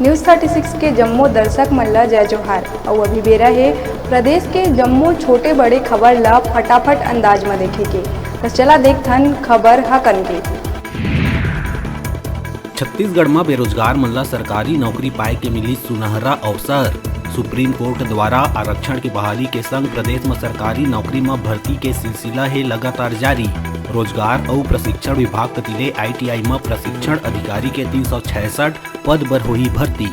News 36 के जम्मू दर्शक मल्ला जय जोहार और अभी बेरा है प्रदेश के जम्मू छोटे बड़े खबर ला फटाफट अंदाज में देखे के। तो चला देखथन खबर हकन के। छत्तीसगढ़ में बेरोजगार मन ला सरकारी नौकरी पाए के मिली सुनहरा अवसर। सुप्रीम कोर्ट द्वारा आरक्षण की बहाली के संग प्रदेश में सरकारी नौकरी में भर्ती के सिलसिला है लगातार जारी। रोजगार और प्रशिक्षण विभाग कतिले ITI में प्रशिक्षण अधिकारी के 366 पद पर हुई भर्ती।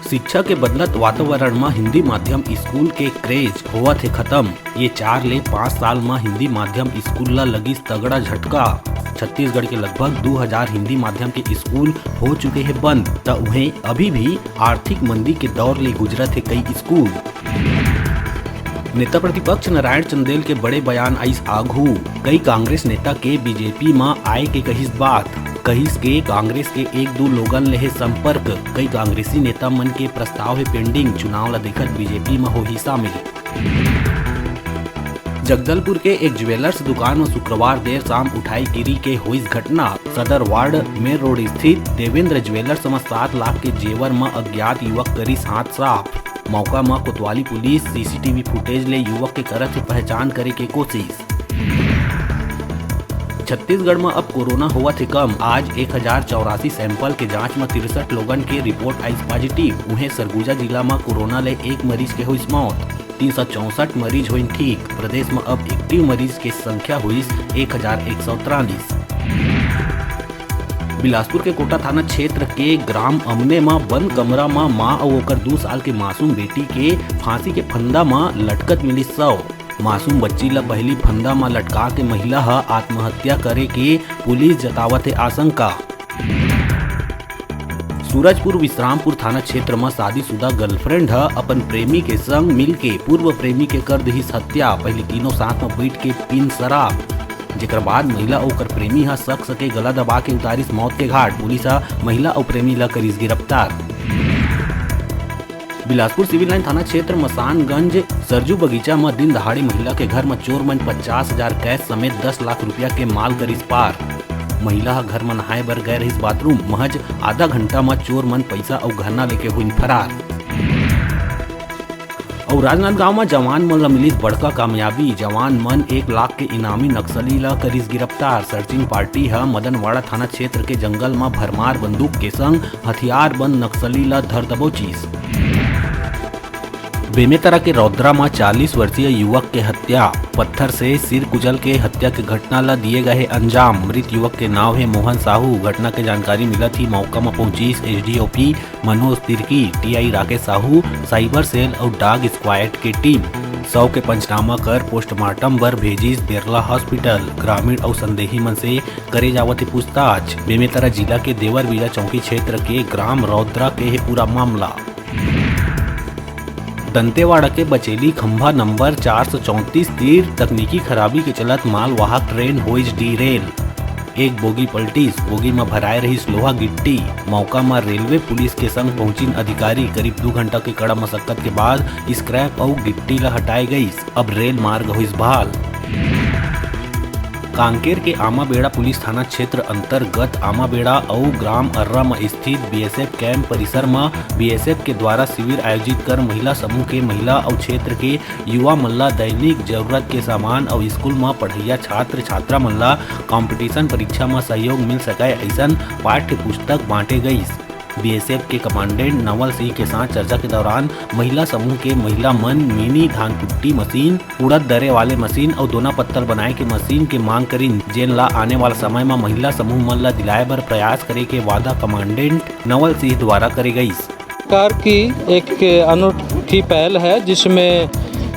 शिक्षा के बदलत वातावरण में हिंदी माध्यम स्कूल के क्रेज होवत है खत्म। ये 4 ले 5 साल में हिंदी माध्यम स्कूल ला लगी तगड़ा झटका। छत्तीसगढ़ के लगभग 2000 हिंदी माध्यम के स्कूल हो चुके हैं बंद, तो उन्हें अभी भी आर्थिक मंदी के दौर ले गुजरत है कई स्कूल। नेता प्रतिपक्ष नारायण चंदेल के बड़े बयान आइस आघू। कई कांग्रेस नेता के बीजेपी में आए के कहिस बात। कहिस के कांग्रेस के 1-2 लोगन ले संपर्क। कई कांग्रेसी नेता मन के प्रस्ताव है पेंडिंग। चुनाव ला देखत बीजेपी में हो ही शामिल। जगदलपुर के एक ज्वेलर्स दुकान में शुक्रवार देर शाम उठाईगिरी के हुई घटना। सदर वार्ड में रोड स्थित देवेंद्र ज्वेलर्स में 7 लाख के जेवर में अज्ञात युवक करी हाथ साफ। मौका में कोतवाली पुलिस CCTV फुटेज ले युवक के करत से पहचान करे के कोशिश। छत्तीसगढ़ में अब कोरोना हुआ थे कम। आज 1084 सैंपल के जांच में 63 लोगन के रिपोर्ट आई पॉजिटिव। उन्हें सरगुजा जिला में कोरोना ले 1 मरीज के हुई मौत। 364 मरीज हुई ठीक। प्रदेश में अब एक्टिव मरीज की संख्या हुई 1143। बिलासपुर के कोटा थाना क्षेत्र के ग्राम अमने में बंद कमरा में मां और ओकर 2 साल के मासूम बेटी के फांसी के फंदा में लटकत मिली शव। मासूम बच्ची ला पहली फंदा में लटका के महिला आत्महत्या करे के पुलिस जतावत है आशंका। सूरजपुर विश्रामपुर थाना क्षेत्र में शादीशुदा गर्लफ्रेंड अपन प्रेमी के संग मिल के पूर्व प्रेमी के कर दी हत्या। पहले तीनों साथ में बैठ के पीन शराब, जेकर बाद महिला और प्रेमी शख्स के गला दबा के उतारिस मौत के घाट। पुलिस महिला और प्रेमी ला करीस गिरफ्तार। बिलासपुर सिविल लाइन थाना क्षेत्र मसानगंज सरजू बगीचा में दिन दहाड़ी महिला के घर में चोर मन 50,000 कैश समेत 10 लाख रुपया के माल करीस पार। महिला घर में नहाए बर गए रहीस बाथरूम। महज आधा घंटा में चोर मन पैसा और गहना लेके हुई फरार। और राजनांदगांव में जवान मन ला मिलिस बड़का कामयाबी। जवान मन 1 लाख के इनामी नक्सली ला करीस गिरफ्तार। सर्चिंग पार्टी मदनवाड़ा थाना क्षेत्र के जंगल में भरमार बंदूक के संग हथियार बंद नक्सली ला धर दबोचिस। बेमेतरा के रौद्रा में 40 वर्षीय युवक के हत्या। पत्थर से सिर कुचल के हत्या की घटना ला दिए गए अंजाम। मृत युवक के नाम है मोहन साहू। घटना की जानकारी मिला थी मौका में पहुंची SDOP Manoj Tirkey, TI Rakesh Sahu, cyber cell और डॉग स्क्वाड की टीम। शव के पंचनामा कर पोस्टमार्टम बर भेजिस बिरला हॉस्पिटल। ग्रामीण और संदेही मन से करे जावत पूछताछ। बेमेतरा जिला के देवरबीरा चौकी क्षेत्र के ग्राम रौद्रा के है पूरा मामला। दंतेवाड़ा के बचेली खंभा नंबर 434 तीर तकनीकी खराबी के चलत मालवाहक ट्रेन होइस डीरेल। एक बोगी पलटीस। बोगी में भराए रही लोहा गिट्टी। मौका में रेलवे पुलिस के संग पहुंची अधिकारी। करीब 2 घंटा के कड़ा मशक्कत के बाद स्क्रैप और गिट्टी ला हटाए गई। अब रेल मार्ग हुई बहाल। कांकेर के आमाबेड़ा पुलिस थाना क्षेत्र अंतर्गत आमाबेड़ा और ग्राम अर्रा में स्थित BSF कैंप परिसर में BSF के द्वारा शिविर आयोजित कर महिला समूह के महिला और क्षेत्र के युवा मल्ला दैनिक जरूरत के सामान और स्कूल में पढ़ैया छात्र छात्रा मल्ला कंपटीशन परीक्षा में सहयोग मिल सके ऐसा पाठ्य पुस्तक बांटे गई। BSF के कमांडेंट नवल सिंह के साथ चर्चा के दौरान महिला समूह के महिला मन मिनी धान कुट्टी मशीन, उड़द दरे वाले मशीन और दोना पत्तल बनाए के मशीन के मांग करीन, जेन ला आने वाला समय में महिला समूह मन ला दिलाए बर प्रयास करे के वादा कमांडेंट नवल सिंह द्वारा करे गई। सरकार की एक अनूठी पहल है जिसमें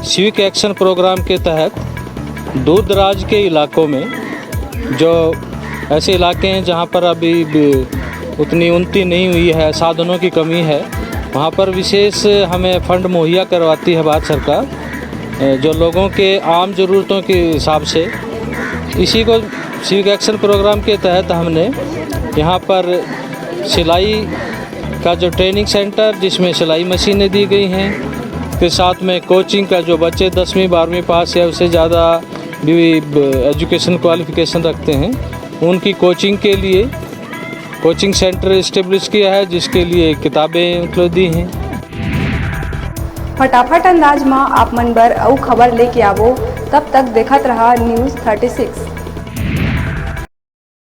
सिविक एक्शन प्रोग्राम के तहत दूर दराज के इलाकों में जो ऐसे इलाके हैं जहाँ पर अभी उतनी उन्नति नहीं हुई है, साधनों की कमी है, वहाँ पर विशेष हमें फंड मुहैया करवाती है भारत सरकार जो लोगों के आम ज़रूरतों के हिसाब से। इसी को सिविक एक्शन प्रोग्राम के तहत हमने यहाँ पर सिलाई का जो ट्रेनिंग सेंटर जिसमें सिलाई मशीनें दी गई हैं, फिर साथ में कोचिंग का जो बच्चे 10वीं 12वीं पास या उससे ज़्यादा भी एजुकेशन क्वालिफिकेशन रखते हैं उनकी कोचिंग के लिए कोचिंग सेंटर इस्टेब्लिश किया है, जिसके लिए किताबें मतलब दी हैं। फटाफट अंदाज में आप मन बर अउ खबर लेके आवो, तब तक देखत रहा न्यूज़ 36।